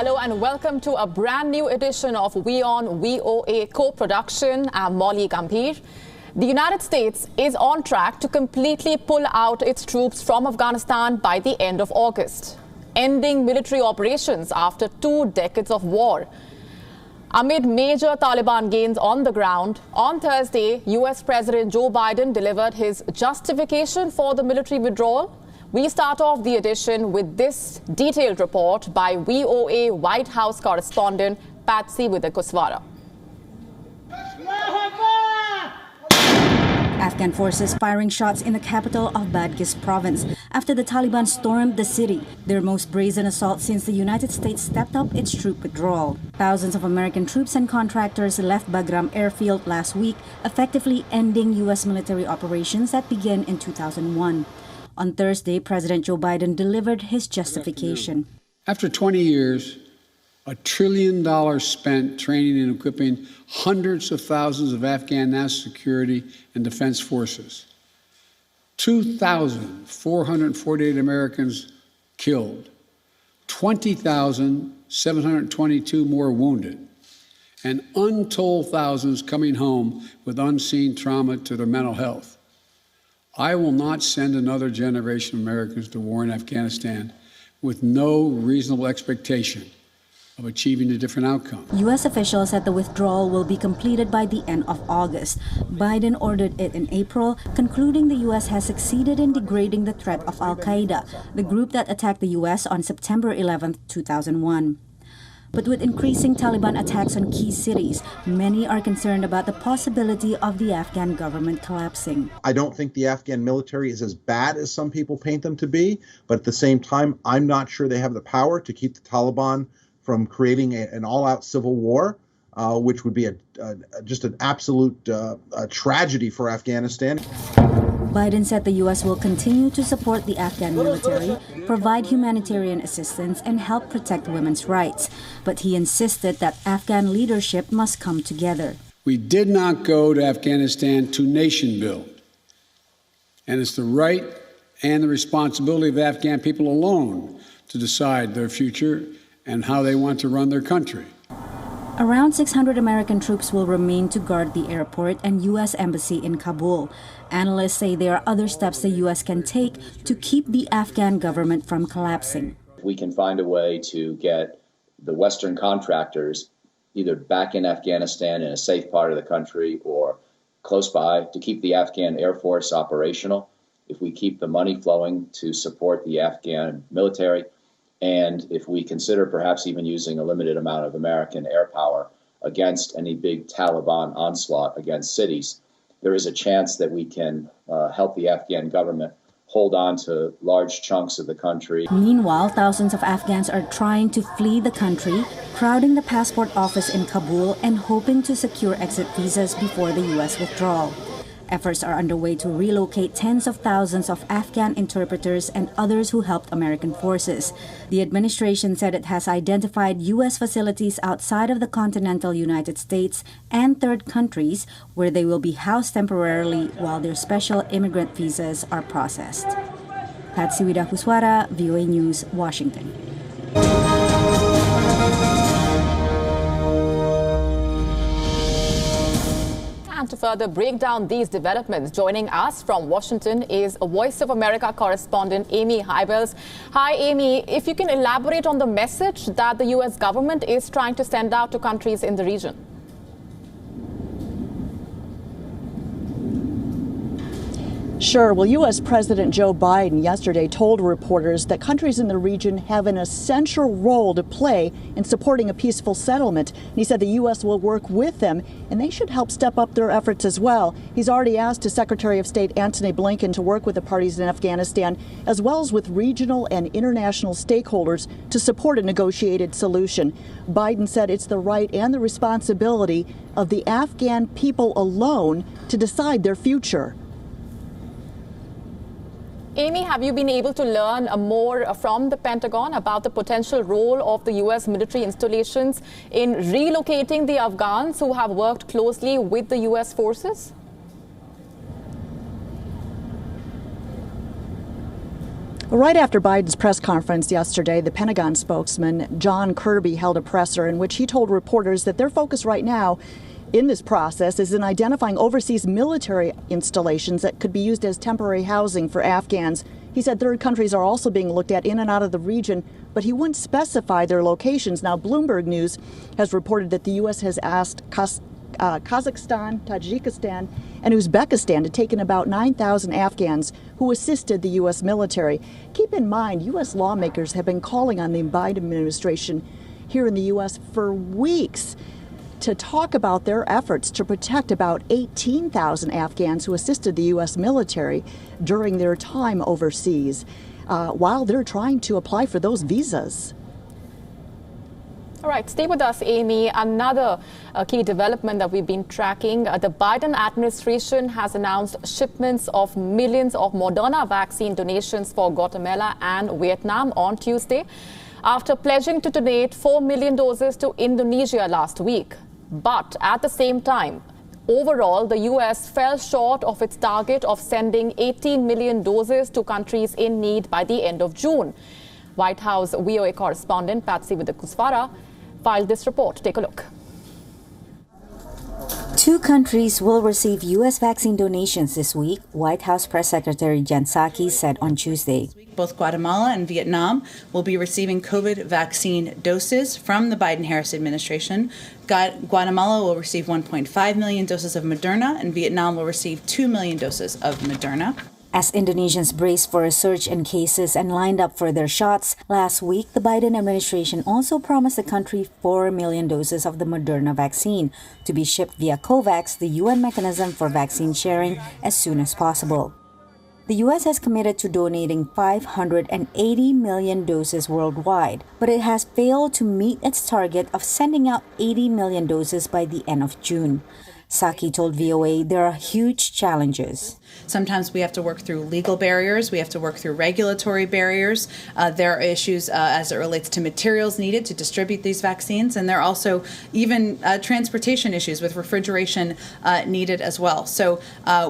Hello and welcome to a brand new edition of WION VOA co-production. I'm Molly Gambhir. The United States is on track to completely pull out its troops from Afghanistan by the end of August, ending military operations after 2 decades of war. Amid major Taliban gains on the ground, on Thursday, US President Joe Biden delivered his justification for the military withdrawal. We start off the edition with this detailed report by VOA White House correspondent Patsy Widakuswara. Afghan forces firing shots in the capital of Badghis province after the Taliban stormed the city, their most brazen assault since the United States stepped up its troop withdrawal. Thousands of American troops and contractors left Bagram airfield last week, effectively ending U.S. military operations that began in 2001. On Thursday, President Joe Biden delivered his justification. After 20 years, $1 trillion spent training and equipping hundreds of thousands of Afghan national security and defense forces, 2,448 Americans killed, 20,722 more wounded, and untold thousands coming home with unseen trauma to their mental health. I will not send another generation of Americans to war in Afghanistan with no reasonable expectation of achieving a different outcome. U.S. officials said the withdrawal will be completed by the end of August. Biden ordered it in April, concluding the U.S. has succeeded in degrading the threat of Al-Qaeda, the group that attacked the U.S. on September 11, 2001. But with increasing Taliban attacks on key cities, many are concerned about the possibility of the Afghan government collapsing. I don't think the Afghan military is as bad as some people paint them to be, but at the same time, I'm not sure they have the power to keep the Taliban from creating an all-out civil war, which would be just an absolute tragedy for Afghanistan. Biden said the U.S. will continue to support the Afghan military, provide humanitarian assistance, and help protect women's rights. But he insisted that Afghan leadership must come together. We did not go to Afghanistan to nation build. And it's the right and the responsibility of the Afghan people alone to decide their future and how they want to run their country. Around 600 American troops will remain to guard the airport and U.S. embassy in Kabul. Analysts say there are other steps the U.S. can take to keep the Afghan government from collapsing. We can find a way to get the Western contractors either back in Afghanistan in a safe part of the country or close by to keep the Afghan Air Force operational, if we keep the money flowing to support the Afghan military, and if we consider perhaps even using a limited amount of American air power against any big Taliban onslaught against cities, there is a chance that we can help the Afghan government hold on to large chunks of the country. Meanwhile, thousands of Afghans are trying to flee the country, crowding the passport office in Kabul and hoping to secure exit visas before the U.S. withdrawal. Efforts are underway to relocate tens of thousands of Afghan interpreters and others who helped American forces. The administration said it has identified U.S. facilities outside of the continental United States and third countries where they will be housed temporarily while their special immigrant visas are processed. Patsy Widakuswara, VOA News, Washington. And to further break down these developments, joining us from Washington is Voice of America correspondent Amy Hybels. Hi, Amy. If you can elaborate on the message that the U.S. government is trying to send out to countries in the region. Sure. Well, U.S. President Joe Biden yesterday told reporters that countries in the region have an essential role to play in supporting a peaceful settlement. And he said the U.S. will work with them, and they should help step up their efforts as well. He's already asked Secretary of State Antony Blinken to work with the parties in Afghanistan, as well as with regional and international stakeholders to support a negotiated solution. Biden said it's the right and the responsibility of the Afghan people alone to decide their future. Amy, have you been able to learn more from the Pentagon about the potential role of the U.S. military installations in relocating the Afghans who have worked closely with the U.S. forces? Right after Biden's press conference yesterday, the Pentagon spokesman John Kirby held a presser in which he told reporters that their focus right now in this process is in identifying overseas military installations that could be used as temporary housing for Afghans. He said third countries are also being looked at in and out of the region, but he wouldn't specify their locations. Now, Bloomberg News has reported that the U.S. has asked Kazakhstan, Tajikistan, and Uzbekistan to take in about 9,000 Afghans who assisted the U.S. military. Keep in mind, U.S. lawmakers have been calling on the Biden administration here in the U.S. for weeks to talk about their efforts to protect about 18,000 Afghans who assisted the U.S. military during their time overseas, while they're trying to apply for those visas. All right, stay with us, Amy. Another key development that we've been tracking, the Biden administration has announced shipments of millions of Moderna vaccine donations for Guatemala and Vietnam on Tuesday, after pledging to donate 4 million doses to Indonesia last week. But at the same time, overall, the U.S. fell short of its target of sending 18 million doses to countries in need by the end of June. White House VOA correspondent Patsy Widakuswara filed this report. Take a look. 2 countries will receive U.S. vaccine donations this week, White House Press Secretary Jen Psaki said on Tuesday. Both Guatemala and Vietnam will be receiving COVID vaccine doses from the Biden-Harris administration. Guatemala will receive 1.5 million doses of Moderna, and Vietnam will receive 2 million doses of Moderna. As Indonesians braced for a surge in cases and lined up for their shots, last week the Biden administration also promised the country 4 million doses of the Moderna vaccine to be shipped via COVAX, the UN mechanism for vaccine sharing, as soon as possible. The U.S. has committed to donating 580 million doses worldwide, but it has failed to meet its target of sending out 80 million doses by the end of June. Psaki told VOA there are huge challenges. Sometimes we have to work through legal barriers. We have to work through regulatory barriers. There are issues as it relates to materials needed to distribute these vaccines. And there are also even transportation issues with refrigeration needed as well. So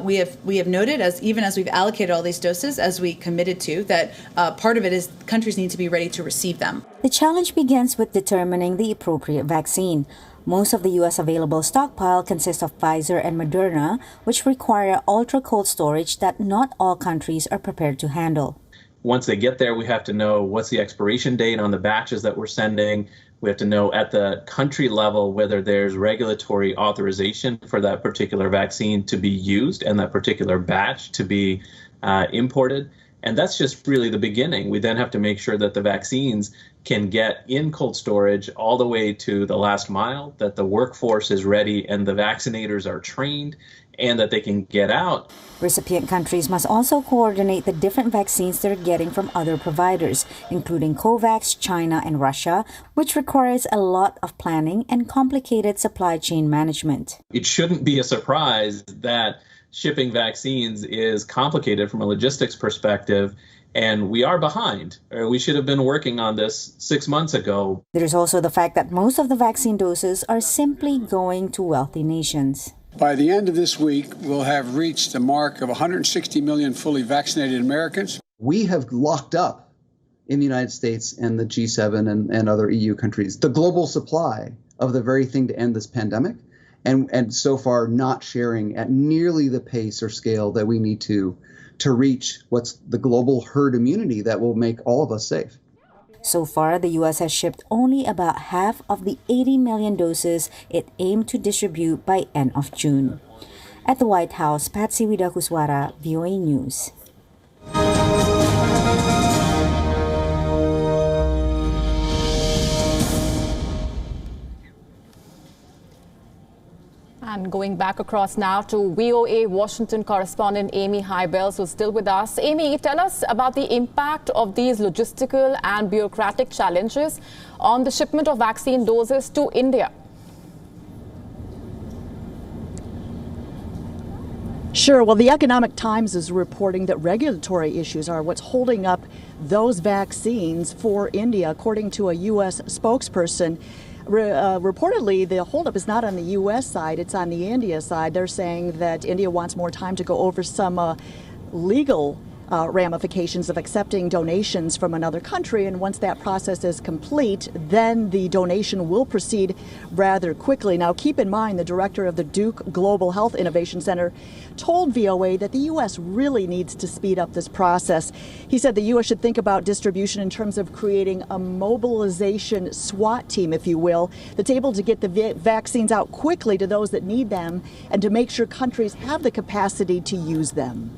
we have noted, as we've allocated all these doses, as we committed to, that part of it is countries need to be ready to receive them. The challenge begins with determining the appropriate vaccine. Most of the U.S. available stockpile consists of Pfizer and Moderna, which require ultra-cold storage that not all countries are prepared to handle. Once they get there, we have to know what's the expiration date on the batches that we're sending. We have to know at the country level whether there's regulatory authorization for that particular vaccine to be used and that particular batch to be imported. And that's just really the beginning. We then have to make sure that the vaccines can get in cold storage all the way to the last mile, that the workforce is ready and the vaccinators are trained, and that they can get out. Recipient countries must also coordinate the different vaccines they're getting from other providers, including COVAX, China, and Russia, which requires a lot of planning and complicated supply chain management. It shouldn't be a surprise that shipping vaccines is complicated from a logistics perspective, and we are behind. We should have been working on this 6 months ago. There's also the fact that most of the vaccine doses are simply going to wealthy nations. By the end of this week, we'll have reached the mark of 160 million fully vaccinated Americans. We have locked up in the United States and the G7 and other EU countries the global supply of the very thing to end this pandemic. And so far not sharing at nearly the pace or scale that we need to reach what's the global herd immunity that will make all of us safe. So far, the U.S. has shipped only about half of the 80 million doses it aimed to distribute by end of June. At the White House, Patsy Widakuswara, VOA News. And going back across now to VOA Washington correspondent Amy Hybels, who's still with us. Amy, tell us about the impact of these logistical and bureaucratic challenges on the shipment of vaccine doses to India. Sure. Well, the Economic Times is reporting that regulatory issues are what's holding up those vaccines for India, according to a U.S. spokesperson. Reportedly, the holdup is not on the U.S. side, it's on the India side. They're saying that India wants more time to go over some legal ramifications of accepting donations from another country. And once that process is complete, then the donation will proceed rather quickly. Now, keep in mind, the director of the Duke Global Health Innovation Center told VOA that the U.S. really needs to speed up this process. He said the U.S. should think about distribution in terms of creating a mobilization SWAT team, if you will, that's able to get the vaccines out quickly to those that need them and to make sure countries have the capacity to use them.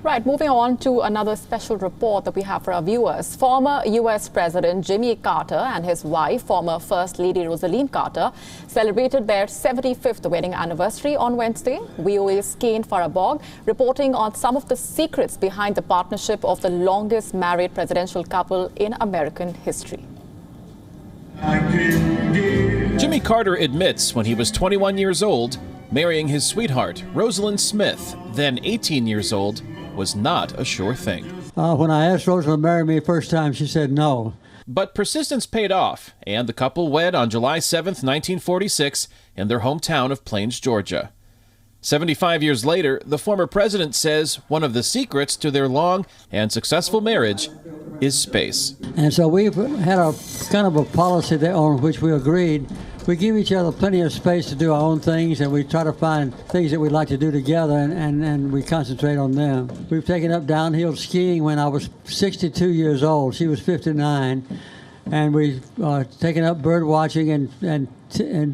Right, moving on to another special report that we have for our viewers. Former U.S. President Jimmy Carter and his wife, former First Lady Rosalynn Carter, celebrated their 75th wedding anniversary on Wednesday. VOA's Kane Farabog reporting on some of the secrets behind the partnership of the longest married presidential couple in American history. Jimmy Carter admits when he was 21 years old, marrying his sweetheart, Rosalind Smith, then 18 years old, was not a sure thing. When I asked Rosalind to marry me the first time, she said no. But persistence paid off, and the couple wed on July 7th, 1946, in their hometown of Plains, Georgia. 75 years later, the former president says one of the secrets to their long and successful marriage is space. And so we've had a kind of a policy there on which we agreed. We give each other plenty of space to do our own things, and we try to find things that we'd like to do together, and we concentrate on them. We've taken up downhill skiing when I was 62 years old. She was 59. And we've taken up bird watching and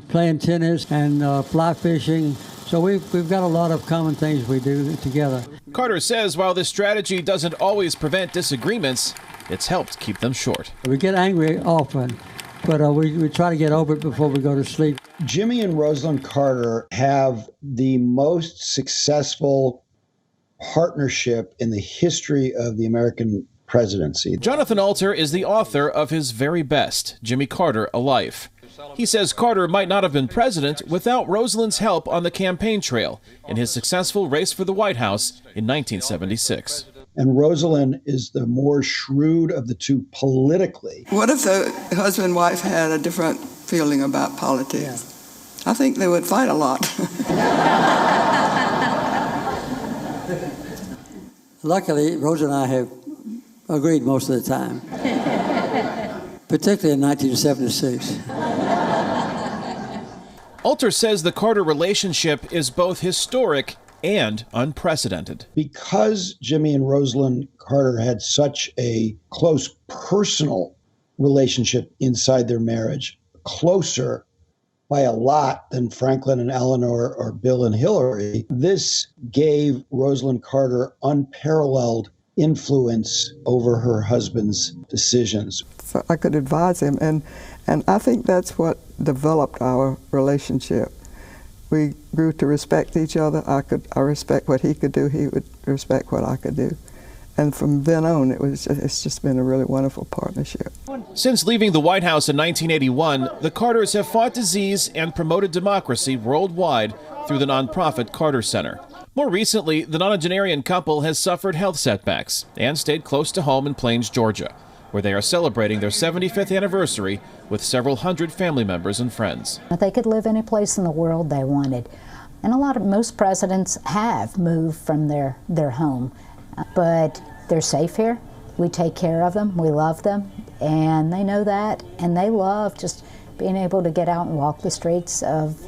playing tennis and fly fishing. So we've got a lot of common things we do together. Carter says while this strategy doesn't always prevent disagreements, it's helped keep them short. We get angry often, but we try to get over it before we go to sleep. Jimmy and Rosalind Carter have the most successful partnership in the history of the American presidency. Jonathan Alter is the author of his very best, Jimmy Carter, A Life. He says Carter might not have been president without Rosalind's help on the campaign trail in his successful race for the White House in 1976. And Rosalind is the more shrewd of the two politically. What if the husband and wife had a different feeling about politics? Yeah. I think they would fight a lot. Luckily, Rose and I have agreed most of the time, particularly in 1976. Alter says the Carter relationship is both historic and unprecedented. Because Jimmy and Rosalind Carter had such a close personal relationship inside their marriage, closer by a lot than Franklin and Eleanor or Bill and Hillary, this gave Rosalind Carter unparalleled influence over her husband's decisions. So I could advise him, and I think that's what developed our relationship. We grew to respect each other. I respect what he could do, he would respect what I could do. And from then on, it's just been a really wonderful partnership. Since leaving the White House in 1981, the Carters have fought disease and promoted democracy worldwide through the nonprofit Carter Center. More recently, the nonagenarian couple has suffered health setbacks and stayed close to home in Plains, Georgia, where they are celebrating their 75th anniversary with several hundred family members and friends. They could live any place in the world they wanted. And most presidents have moved from their home. But they're safe here. We take care of them, we love them, and they know that, and they love just being able to get out and walk the streets of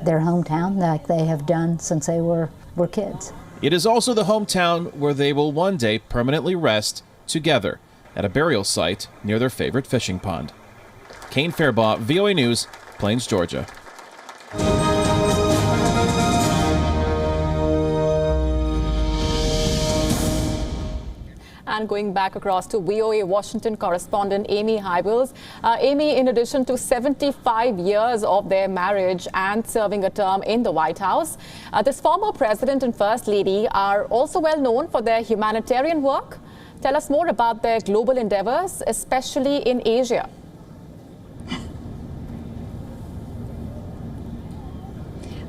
their hometown like they have done since they were kids. It is also the hometown where they will one day permanently rest together at a burial site near their favorite fishing pond. Kane Fairbaugh, VOA News, Plains, Georgia. And going back across to VOA Washington correspondent Amy Hybels. Amy, in addition to 75 years of their marriage and serving a term in the White House, this former president and first lady are also well known for their humanitarian work. Tell us more about their global endeavors, especially in Asia.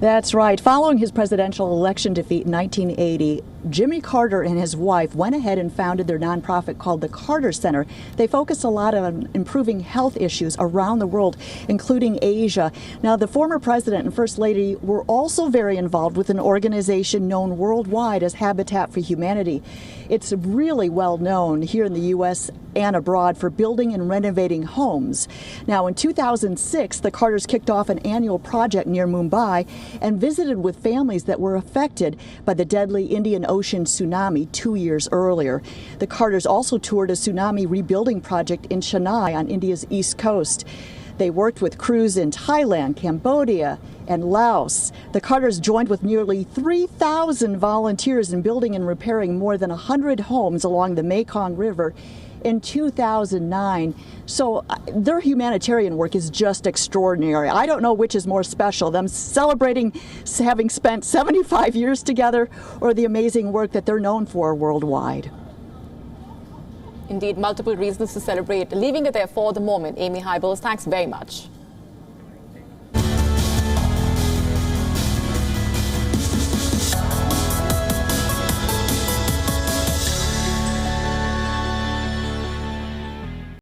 That's right. Following his presidential election defeat in 1980, Jimmy Carter and his wife went ahead and founded their nonprofit called the Carter Center. They focus a lot on improving health issues around the world, including Asia. Now, the former president and first lady were also very involved with an organization known worldwide as Habitat for Humanity. It's really well known here in the U.S. and abroad for building and renovating homes. Now, in 2006, the Carters kicked off an annual project near Mumbai and visited with families that were affected by the deadly Indian Ocean tsunami 2 years earlier. The Carters also toured a tsunami rebuilding project in Chennai on India's east coast. They worked with crews in Thailand, Cambodia, and Laos. The Carters joined with nearly 3,000 volunteers in building and repairing more than 100 homes along the Mekong River in 2009. So their humanitarian work is just extraordinary. I don't know which is more special, them celebrating having spent 75 years together or the amazing work that they're known for worldwide. Indeed, multiple reasons to celebrate. Leaving it there for the moment. Amy Hybels, thanks very much.